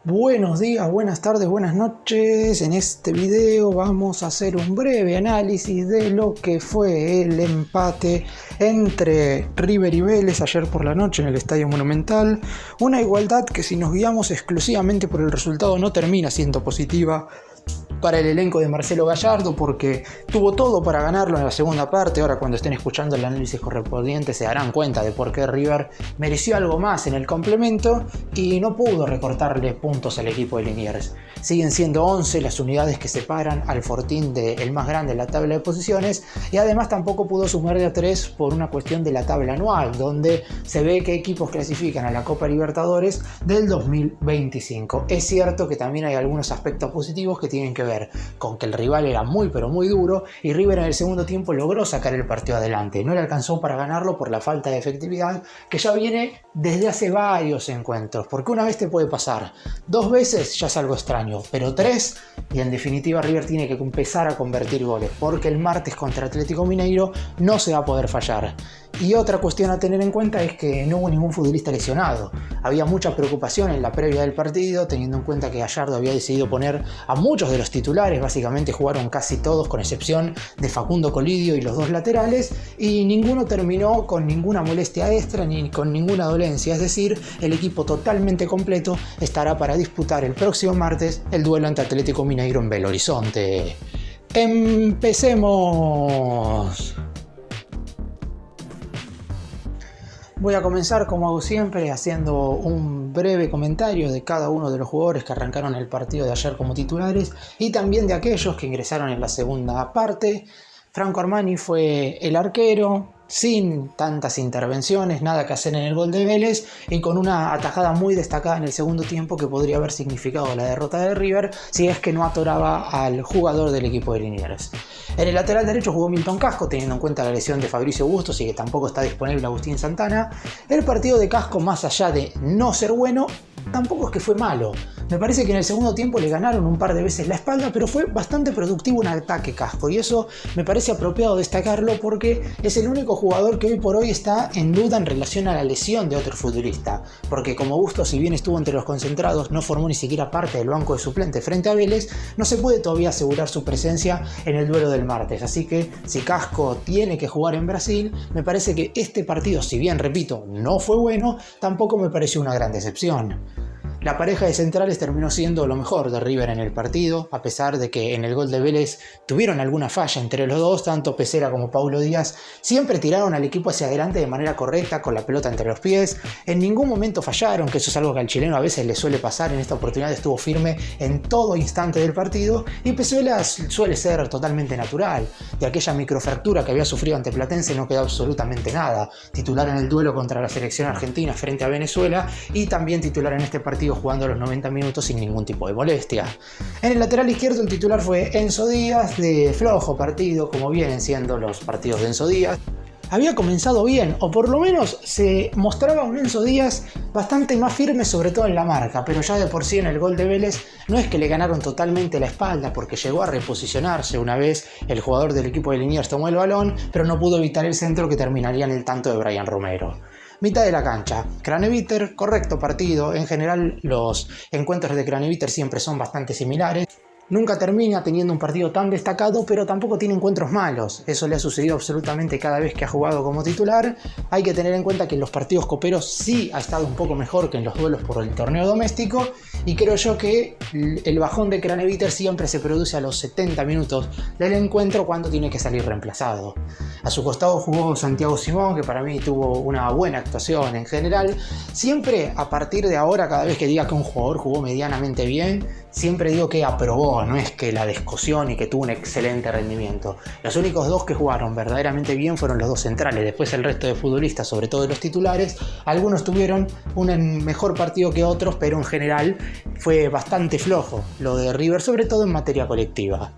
Buenos días, buenas tardes, buenas noches. En este video vamos a hacer un breve análisis de lo que fue el empate entre River y Vélez ayer por la noche en el Estadio Monumental. Una igualdad que, si nos guiamos exclusivamente por el resultado, no termina siendo positiva para el elenco de Marcelo Gallardo, porque tuvo todo para ganarlo en la segunda parte. Ahora, cuando estén escuchando el análisis correspondiente, se darán cuenta de por qué River mereció algo más en el complemento y no pudo recortarle puntos al equipo de Liniers. Siguen siendo 11 las unidades que separan al Fortín del más grande en la tabla de posiciones, y además tampoco pudo sumar de a 3 por una cuestión de la tabla anual, donde se ve que equipos clasifican a la Copa Libertadores del 2025. Es cierto que también hay algunos aspectos positivos que tienen que ver con que el rival era muy pero muy duro, y River en el segundo tiempo logró sacar el partido adelante. No le alcanzó para ganarlo por la falta de efectividad que ya viene desde hace varios encuentros, porque una vez te puede pasar, 2 veces ya es algo extraño, pero 3, y en definitiva River tiene que empezar a convertir goles, porque el martes contra Atlético Mineiro no se va a poder fallar. Y otra cuestión a tener en cuenta es que no hubo ningún futbolista lesionado. Había mucha preocupación en la previa del partido, teniendo en cuenta que Gallardo había decidido poner a muchos de los titulares. Básicamente jugaron casi todos, con excepción de Facundo Colidio y los 2 laterales, y ninguno terminó con ninguna molestia extra ni con ninguna dolencia. Es decir, el equipo totalmente completo estará para disputar el próximo martes el duelo ante Atlético Mineiro en Belo Horizonte. ¡Empecemos! Voy a comenzar, como hago siempre, haciendo un breve comentario de cada uno de los jugadores que arrancaron el partido de ayer como titulares y también de aquellos que ingresaron en la segunda parte. Franco Armani fue el arquero, sin tantas intervenciones, nada que hacer en el gol de Vélez, y con una atajada muy destacada en el segundo tiempo que podría haber significado la derrota de River si es que no atoraba al jugador del equipo de Liniers. En el lateral derecho jugó Milton Casco, teniendo en cuenta la lesión de Fabricio Bustos y que tampoco está disponible Agustín Santana. El partido de Casco, más allá de no ser bueno, tampoco es que fue malo. Me parece que en el segundo tiempo le ganaron un par de veces la espalda, pero fue bastante productivo en ataque Casco, y eso me parece apropiado destacarlo porque es el único jugador que hoy por hoy está en duda en relación a la lesión de otro futbolista, porque como Bustos, si bien estuvo entre los concentrados, no formó ni siquiera parte del banco de suplente frente a Vélez, no se puede todavía asegurar su presencia en el duelo del martes. Así que si Casco tiene que jugar en Brasil, me parece que este partido, si bien, repito, no fue bueno, tampoco me pareció una gran decepción. La pareja de centrales terminó siendo lo mejor de River en el partido, a pesar de que en el gol de Vélez tuvieron alguna falla entre los dos. Tanto Pesera como Paulo Díaz siempre tiraron al equipo hacia adelante de manera correcta, con la pelota entre los pies. En ningún momento fallaron, que eso es algo que al chileno a veces le suele pasar. En esta oportunidad estuvo firme en todo instante del partido, y Pezuela suele ser totalmente natural. De aquella microfractura que había sufrido ante Platense no quedó absolutamente nada. Titular en el duelo contra la selección argentina frente a Venezuela, y también titular en este partido jugando los 90 minutos sin ningún tipo de molestia. En el lateral izquierdo el titular fue Enzo Díaz, de flojo partido, como vienen siendo los partidos de Enzo Díaz. Había comenzado bien, o por lo menos se mostraba un Enzo Díaz bastante más firme, sobre todo en la marca, pero ya de por sí en el gol de Vélez no es que le ganaron totalmente la espalda, porque llegó a reposicionarse una vez el jugador del equipo de Liniers tomó el balón, pero no pudo evitar el centro que terminaría en el tanto de Brian Romero. Mitad de la cancha, Craneviter, correcto partido. En general los encuentros de Craneviter siempre son bastante similares. Nunca termina teniendo un partido tan destacado, pero tampoco tiene encuentros malos. Eso le ha sucedido absolutamente cada vez que ha jugado como titular. Hay que tener en cuenta que en los partidos coperos sí ha estado un poco mejor que en los duelos por el torneo doméstico, y creo yo que el bajón de Craneviter siempre se produce a los 70 minutos del encuentro, cuando tiene que salir reemplazado. A su costado jugó Santiago Simón, que para mí tuvo una buena actuación en general. Siempre, a partir de ahora, cada vez que diga que un jugador jugó medianamente bien, siempre digo que aprobó, no es que la descosió ni que tuvo un excelente rendimiento. Los únicos 2 que jugaron verdaderamente bien fueron los 2 centrales. Después el resto de futbolistas, sobre todo de los titulares, algunos tuvieron un mejor partido que otros, pero en general fue bastante flojo lo de River, sobre todo en materia colectiva.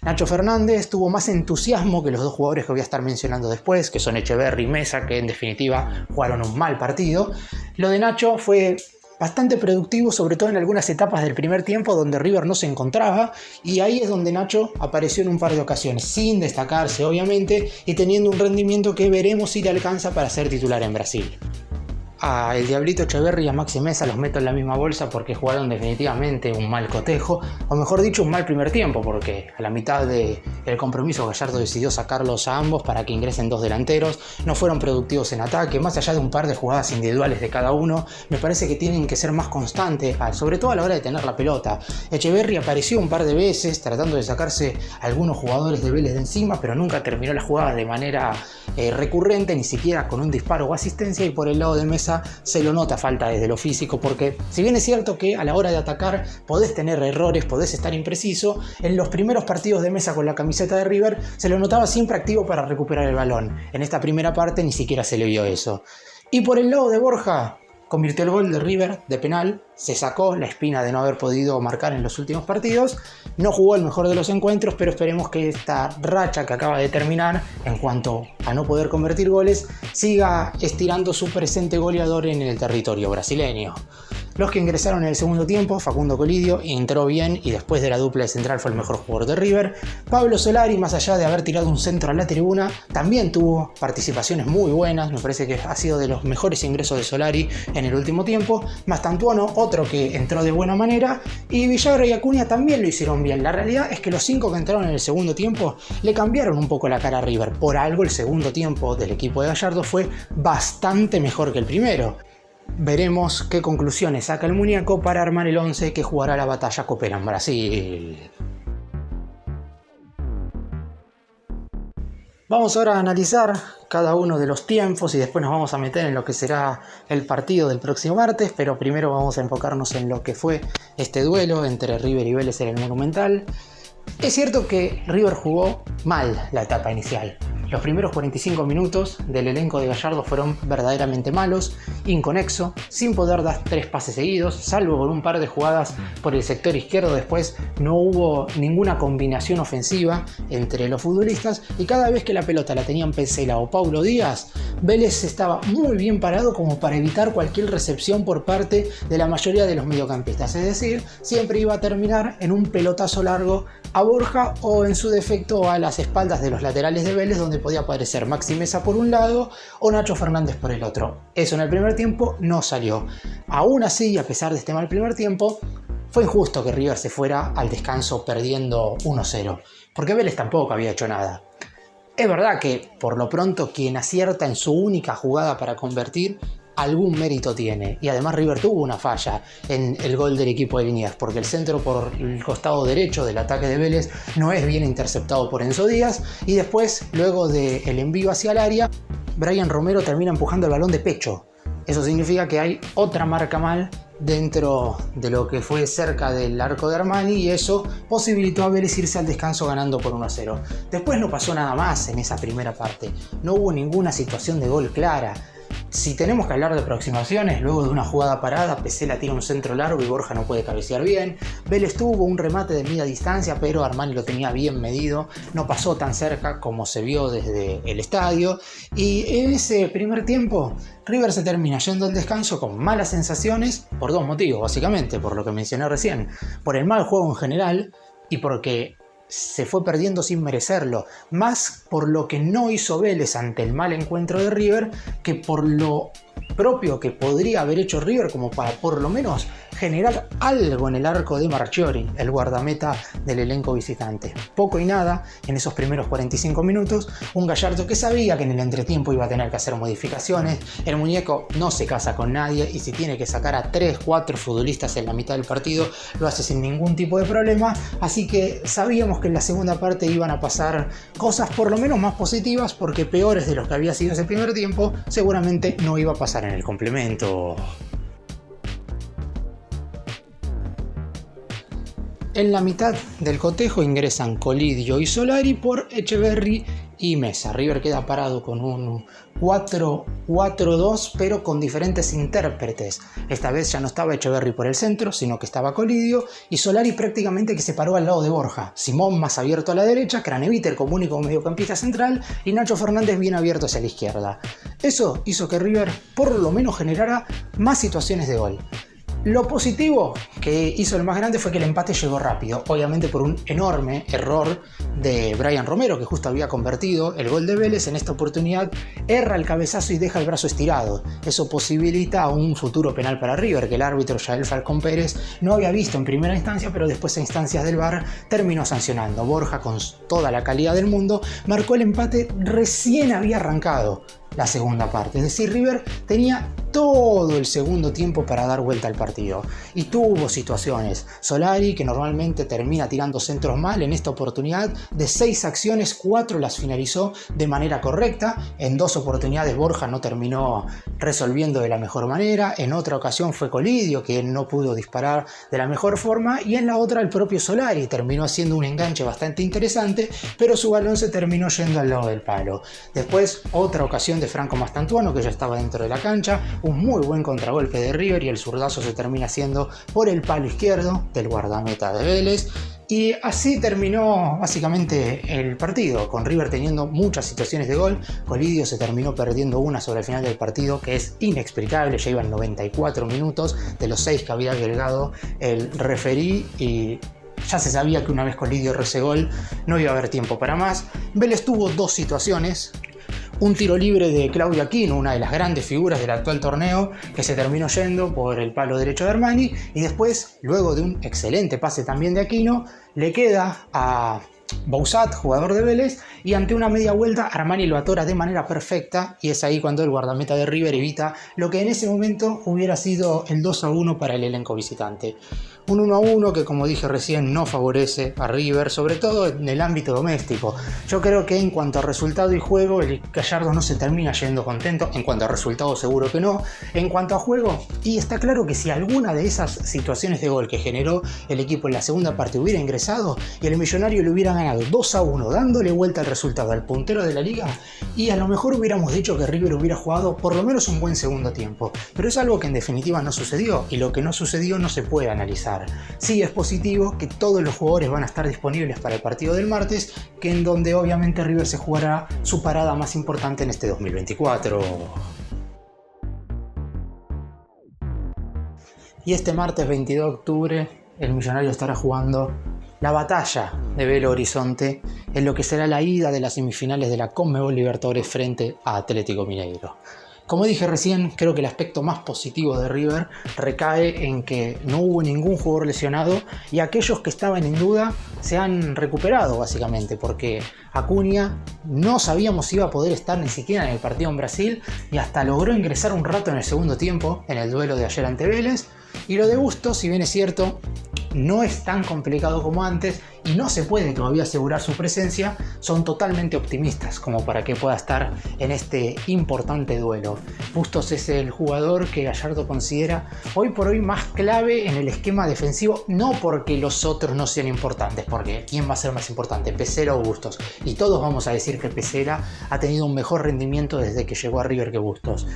Nacho Fernández tuvo más entusiasmo que los 2 jugadores que voy a estar mencionando después, que son Echeverri y Mesa, que en definitiva jugaron un mal partido. Lo de Nacho fue bastante productivo, sobre todo en algunas etapas del primer tiempo donde River no se encontraba, y ahí es donde Nacho apareció en un par de ocasiones, sin destacarse obviamente, y teniendo un rendimiento que veremos si le alcanza para ser titular en Brasil. A el Diablito Echeverri y a Maxi Meza los meto en la misma bolsa porque jugaron definitivamente un mal cotejo, o mejor dicho, un mal primer tiempo, porque a la mitad del compromiso Gallardo decidió sacarlos a ambos para que ingresen dos delanteros. No fueron productivos en ataque, más allá de un par de jugadas individuales de cada uno. Me parece que tienen que ser más constantes, sobre todo a la hora de tener la pelota. Echeverri apareció un par de veces tratando de sacarse a algunos jugadores de Vélez de encima, pero nunca terminó la jugada de manera recurrente, ni siquiera con un disparo o asistencia. Y por el lado de Meza se lo nota falta desde lo físico, porque si bien es cierto que a la hora de atacar podés tener errores, podés estar impreciso, en los primeros partidos de Meza con la camiseta de River se lo notaba siempre activo para recuperar el balón. En esta primera parte ni siquiera se le vio eso. Y por el lado de Borja, convirtió el gol de River de penal, se sacó la espina de no haber podido marcar en los últimos partidos, no jugó el mejor de los encuentros, pero esperemos que esta racha que acaba de terminar en cuanto a no poder convertir goles siga estirando su presente goleador en el territorio brasileño. Los que ingresaron en el segundo tiempo, Facundo Colidio entró bien y después de la dupla de central fue el mejor jugador de River. Pablo Solari, más allá de haber tirado un centro a la tribuna, también tuvo participaciones muy buenas. Me parece que ha sido de los mejores ingresos de Solari en el último tiempo. Mastantuono, otro que entró de buena manera, y Villagra y Acuña también lo hicieron bien. La realidad es que los 5 que entraron en el segundo tiempo le cambiaron un poco la cara a River. Por algo el segundo tiempo del equipo de Gallardo fue bastante mejor que el primero. Veremos qué conclusiones saca el muñeco para armar el 11 que jugará la batalla copera en Brasil. Vamos ahora a analizar cada uno de los tiempos y después nos vamos a meter en lo que será el partido del próximo martes, pero primero vamos a enfocarnos en lo que fue este duelo entre River y Vélez en el Monumental. Es cierto que River jugó mal la etapa inicial. Los primeros 45 minutos del elenco de Gallardo fueron verdaderamente malos, inconexo, sin poder dar 3 pases seguidos, salvo por un par de jugadas por el sector izquierdo. Después no hubo ninguna combinación ofensiva entre los futbolistas, y cada vez que la pelota la tenían Pesela o Paulo Díaz, Vélez estaba muy bien parado como para evitar cualquier recepción por parte de la mayoría de los mediocampistas. Es decir, siempre iba a terminar en un pelotazo largo a Borja o en su defecto a las espaldas de los laterales de Vélez, donde podía aparecer Maxi Meza por un lado o Nacho Fernández por el otro. Eso en el primer tiempo no salió. Aún así, y a pesar de este mal primer tiempo, fue injusto que River se fuera al descanso perdiendo 1-0, porque Vélez tampoco había hecho nada. Es verdad que por lo pronto quien acierta en su única jugada para convertir algún mérito tiene, y además River tuvo una falla en el gol del equipo de Liniers, porque el centro por el costado derecho del ataque de Vélez no es bien interceptado por Enzo Díaz, y después, luego del envío hacia el área, Brian Romero termina empujando el balón de pecho. Eso significa que hay otra marca mal dentro de lo que fue cerca del arco de Armani, y eso posibilitó a Vélez irse al descanso ganando por 1-0. Después no pasó nada más en esa primera parte, no hubo ninguna situación de gol clara. Si tenemos que hablar de aproximaciones, luego de una jugada parada, Pesela tira un centro largo y Borja no puede cabecear bien. Vélez tuvo un remate de media distancia, pero Armani lo tenía bien medido, no pasó tan cerca como se vio desde el estadio. Y en ese primer tiempo, River se termina yendo al descanso con malas sensaciones por 2 motivos, básicamente, por lo que mencioné recién. Por el mal juego en general y porque se fue perdiendo sin merecerlo, más por lo que no hizo Vélez ante el mal encuentro de River que por lo propio que podría haber hecho River, como para por lo menos generar algo en el arco de Marchiori, el guardameta del elenco visitante. Poco y nada en esos primeros 45 minutos, un Gallardo que sabía que en el entretiempo iba a tener que hacer modificaciones. El muñeco no se casa con nadie, y si tiene que sacar a 3-4 futbolistas en la mitad del partido, lo hace sin ningún tipo de problema. Así que sabíamos que en la segunda parte iban a pasar cosas por lo menos más positivas, porque peores de los que había sido ese primer tiempo seguramente no iba a pasar en el complemento. En la mitad del cotejo ingresan Colidio y Solari por Echeverri y Meza. River queda parado con un 4-4-2, pero con diferentes intérpretes. Esta vez ya no estaba Echeverri por el centro, sino que estaba Colidio, y Solari prácticamente que se paró al lado de Borja. Simón más abierto a la derecha, Craneviter como único mediocampista central y Nacho Fernández bien abierto hacia la izquierda. Eso hizo que River por lo menos generara más situaciones de gol. Lo positivo que hizo el más grande fue que el empate llegó rápido, obviamente por un enorme error de Brian Romero, que justo había convertido el gol de Vélez. En esta oportunidad erra el cabezazo y deja el brazo estirado. Eso posibilita un futuro penal para River, que el árbitro Yael Falcón Pérez no había visto en primera instancia, pero después a instancias del VAR terminó sancionando. Borja, con toda la calidad del mundo, marcó el empate recién había arrancado la segunda parte. Es decir, River tenía todo el segundo tiempo para dar vuelta al partido. Y tuvo situaciones. Solari, que normalmente termina tirando centros mal, en esta oportunidad de 6 acciones, 4 las finalizó de manera correcta. En 2 oportunidades Borja no terminó resolviendo de la mejor manera. En otra ocasión fue Colidio, que no pudo disparar de la mejor forma. Y en la otra el propio Solari terminó haciendo un enganche bastante interesante, pero su balón se terminó yendo al lado del palo. Después otra ocasión de Franco Mastantuono, que ya estaba dentro de la cancha, un muy buen contragolpe de River y el zurdazo se termina haciendo por el palo izquierdo del guardameta de Vélez. Y así terminó básicamente el partido, con River teniendo muchas situaciones de gol. Colidio se terminó perdiendo una sobre el final del partido, que es inexplicable. Ya iban 94 minutos de los 6 que había agregado el referí y ya se sabía que una vez Colidio erró ese gol no iba a haber tiempo para más. Vélez tuvo 2 situaciones. Un tiro libre de Claudio Aquino, una de las grandes figuras del actual torneo, que se terminó yendo por el palo derecho de Armani, y después, luego de un excelente pase también de Aquino, le queda a Bouzat, jugador de Vélez, y ante una media vuelta Armani lo atora de manera perfecta, y es ahí cuando el guardameta de River evita lo que en ese momento hubiera sido el 2-1 para el elenco visitante. Un 1-1 que, como dije recién, no favorece a River, sobre todo en el ámbito doméstico. Yo creo que en cuanto a resultado y juego, el Gallardo no se termina yendo contento. En cuanto a resultado, seguro que no. En cuanto a juego, y está claro que si alguna de esas situaciones de gol que generó el equipo en la segunda parte hubiera ingresado y el Millonario le hubiera ganado 2-1, dándole vuelta al resultado al puntero de la liga, y a lo mejor hubiéramos dicho que River hubiera jugado por lo menos un buen segundo tiempo. Pero es algo que en definitiva no sucedió, y lo que no sucedió no se puede analizar. Sí, es positivo que todos los jugadores van a estar disponibles para el partido del martes, que en donde obviamente River se jugará su parada más importante en este 2024. Y este martes 22 de octubre el Millonario estará jugando la batalla de Belo Horizonte en lo que será la ida de las semifinales de la Conmebol Libertadores frente a Atlético Mineiro. Como dije recién, creo que el aspecto más positivo de River recae en que no hubo ningún jugador lesionado y aquellos que estaban en duda se han recuperado básicamente, porque Acuña no sabíamos si iba a poder estar ni siquiera en el partido en Brasil y hasta logró ingresar un rato en el segundo tiempo en el duelo de ayer ante Vélez. Y lo de Bustos, si bien es cierto, no es tan complicado como antes y no se puede todavía asegurar su presencia, son totalmente optimistas como para que pueda estar en este importante duelo. Bustos es el jugador que Gallardo considera hoy por hoy más clave en el esquema defensivo, no porque los otros no sean importantes, porque ¿quién va a ser más importante, Pesela o Bustos? Y todos vamos a decir que Pesela ha tenido un mejor rendimiento desde que llegó a River que Bustos.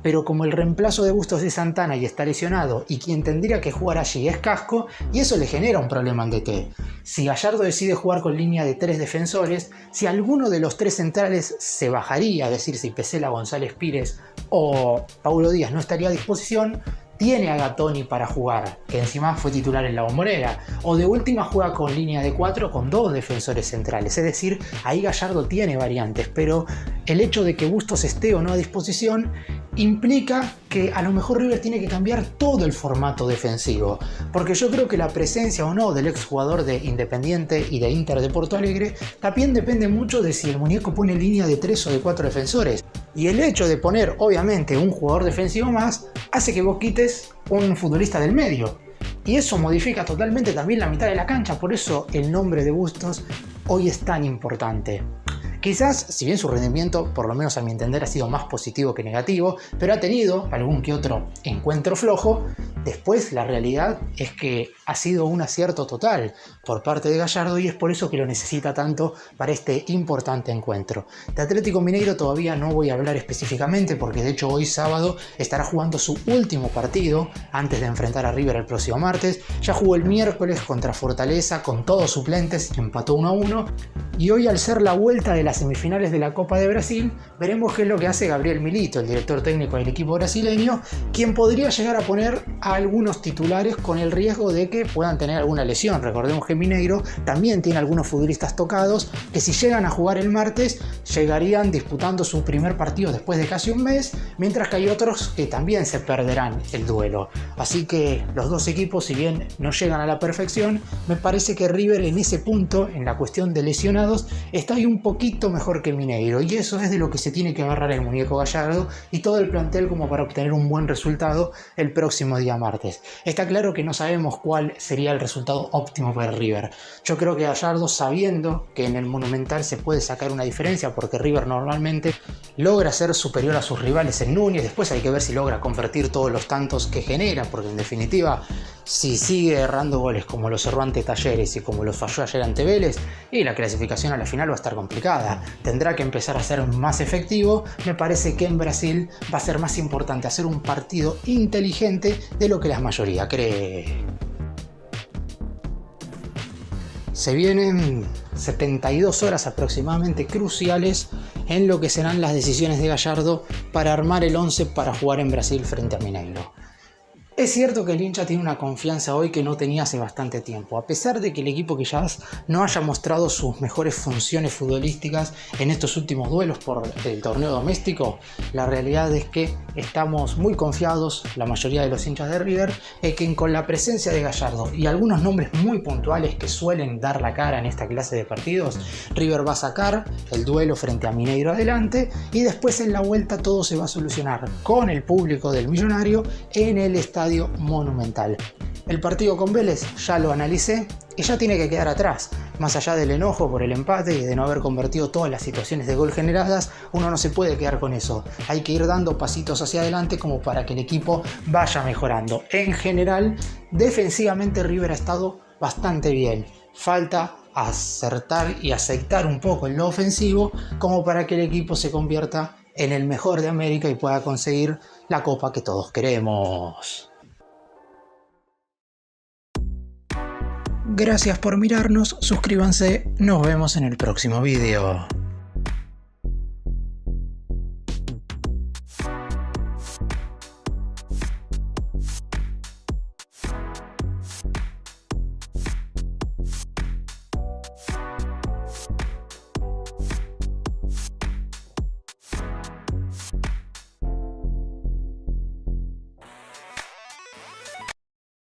Pero como el reemplazo de Bustos es Santana y está lesionado y quien tendría que jugar allí es Casco, y eso le genera un problema al DT. Si Gallardo decide jugar con línea de 3 defensores, si alguno de los 3 centrales se bajaría, es decir, si Pesela, González Pires o Paulo Díaz no estaría a disposición, tiene a Gattoni para jugar, que encima fue titular en la Bombonera, o de última juega con línea de 4 con 2 defensores centrales, es decir, ahí Gallardo tiene variantes, pero el hecho de que Bustos esté o no a disposición implica que a lo mejor River tiene que cambiar todo el formato defensivo, porque yo creo que la presencia o no del exjugador de Independiente y de Inter de Porto Alegre también depende mucho de si el muñeco pone línea de 3 o de 4 defensores. Y el hecho de poner, obviamente, un jugador defensivo más hace que vos quites un futbolista del medio. Y eso modifica totalmente también la mitad de la cancha. Por eso el nombre de Bustos hoy es tan importante. Quizás, si bien su rendimiento, por lo menos a mi entender, ha sido más positivo que negativo, pero ha tenido algún que otro encuentro flojo, después la realidad es que ha sido un acierto total por parte de Gallardo y es por eso que lo necesita tanto para este importante encuentro. De Atlético Mineiro todavía no voy a hablar específicamente porque de hecho hoy sábado estará jugando su último partido antes de enfrentar a River el próximo martes. Ya jugó el miércoles contra Fortaleza con todos suplentes y empató 1-1 y hoy, al ser la vuelta de la las semifinales de la Copa de Brasil, veremos qué es lo que hace Gabriel Milito, el director técnico del equipo brasileño, quien podría llegar a poner a algunos titulares con el riesgo de que puedan tener alguna lesión. Recordemos que Mineiro también tiene algunos futbolistas tocados que si llegan a jugar el martes llegarían disputando su primer partido después de casi un mes, mientras que hay otros que también se perderán el duelo. Así que los dos equipos, si bien no llegan a la perfección, me parece que River en ese punto, en la cuestión de lesionados, está ahí un poquito mejor que Mineiro, y eso es de lo que se tiene que agarrar el muñeco Gallardo y todo el plantel como para obtener un buen resultado el próximo día martes. Está claro que no sabemos cuál sería el resultado óptimo para River. Yo creo que Gallardo, sabiendo que en el Monumental se puede sacar una diferencia porque River normalmente logra ser superior a sus rivales en Núñez, después hay que ver si logra convertir todos los tantos que genera, porque en definitiva si sigue errando goles como los erró ante Talleres y como los falló ayer ante Vélez, y la clasificación a la final va a estar complicada. Tendrá que empezar a ser más efectivo. Me parece que en Brasil va a ser más importante hacer un partido inteligente de lo que la mayoría cree. Se vienen 72 horas aproximadamente cruciales en lo que serán las decisiones de Gallardo para armar el 11 para jugar en Brasil frente a Mineiro. Es cierto que el hincha tiene una confianza hoy que no tenía hace bastante tiempo. A pesar de que el equipo quizás no haya mostrado sus mejores funciones futbolísticas en estos últimos duelos por el torneo doméstico, la realidad es que estamos muy confiados, la mayoría de los hinchas de River, que con la presencia de Gallardo y algunos nombres muy puntuales que suelen dar la cara en esta clase de partidos, River va a sacar el duelo frente a Mineiro adelante y después en la vuelta todo se va a solucionar con el público del Millonario en el Estadio Monumental. El partido con Vélez ya lo analicé y ya tiene que quedar atrás. Más allá del enojo por el empate y de no haber convertido todas las situaciones de gol generadas, uno no se puede quedar con eso. Hay que ir dando pasitos hacia adelante como para que el equipo vaya mejorando. En general, defensivamente River ha estado bastante bien. Falta acertar y aceitar un poco en lo ofensivo como para que el equipo se convierta en el mejor de América y pueda conseguir la copa que todos queremos. Gracias por mirarnos, suscríbanse, nos vemos en el próximo video.